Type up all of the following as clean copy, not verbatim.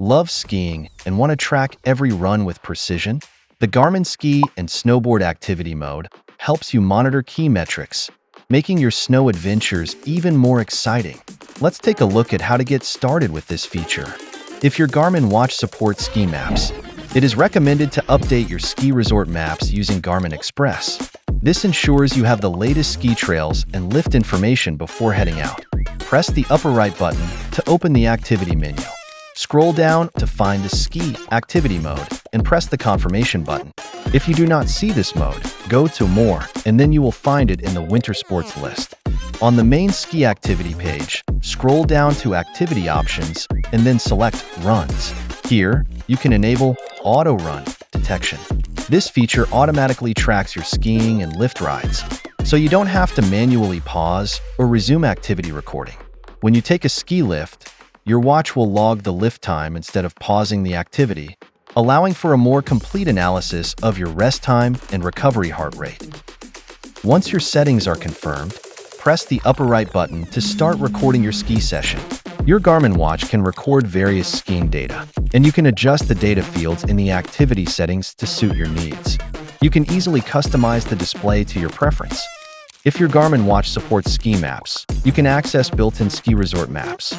Love skiing and want to track every run with precision? The Garmin Ski and Snowboard Activity Mode helps you monitor key metrics, making your snow adventures even more exciting. Let's take a look at how to get started with this feature. If your Garmin watch supports ski maps, it is recommended to update your ski resort maps using Garmin Express. This ensures you have the latest ski trails and lift information before heading out. Press the upper right button to open the activity menu. Scroll down to find the Ski Activity Mode and press the confirmation button. If you do not see this mode, go to More, and then you will find it in the Winter Sports list. On the main ski activity page, scroll down to Activity Options and then select Runs. Here, you can enable AutoRun detection. This feature automatically tracks your skiing and lift rides, so you don't have to manually pause or resume activity recording. When you take a ski lift, your watch will log the lift time instead of pausing the activity, allowing for a more complete analysis of your rest time and recovery heart rate. Once your settings are confirmed, press the upper right button to start recording your ski session. Your Garmin watch can record various skiing data, and you can adjust the data fields in the activity settings to suit your needs. You can easily customize the display to your preference. If your Garmin watch supports ski maps, you can access built-in ski resort maps,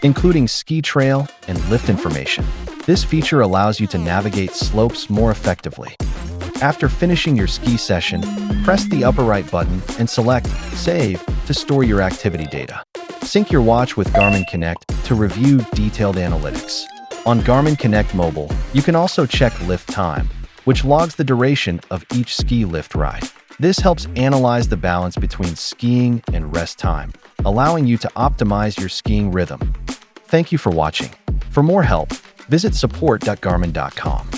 including ski trail and lift information. This feature allows you to navigate slopes more effectively. After finishing your ski session, press the upper right button and select Save to store your activity data. Sync your watch with Garmin Connect to review detailed analytics. On Garmin Connect Mobile, you can also check lift time, which logs the duration of each ski lift ride. This helps analyze the balance between skiing and rest time, allowing you to optimize your skiing rhythm. Thank you for watching. For more help, visit support.garmin.com.